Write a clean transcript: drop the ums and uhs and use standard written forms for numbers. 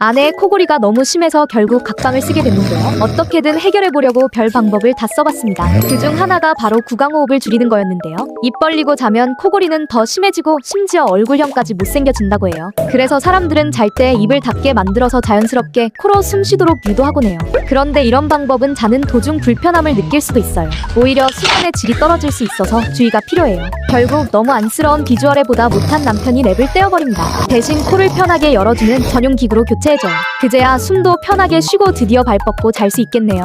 아내의 코골이가 너무 심해서 결국 각방을 쓰게 됐는데요. 어떻게든 해결해보려고 별 방법을 다 써봤습니다. 그중 하나가 바로 구강호흡을 줄이는 거였는데요. 입 벌리고 자면 코골이는 더 심해지고 심지어 얼굴형까지 못생겨진다고 해요. 그래서 사람들은 잘 때 입을 닫게 만들어서 자연스럽게 코로 숨 쉬도록 유도하곤 해요. 그런데 이런 방법은 자는 도중 불편함을 느낄 수도 있어요. 오히려 수면의 질이 떨어질 수 있어서 주의가 필요해요. 결국 너무 안쓰러운 비주얼에 보다 못한 남편이 랩을 떼어버립니다. 대신 코를 편하게 열어주는 전용 기구로 교체해줘요. 그제야 숨도 편하게 쉬고 드디어 발 뻗고 잘 수 있겠네요.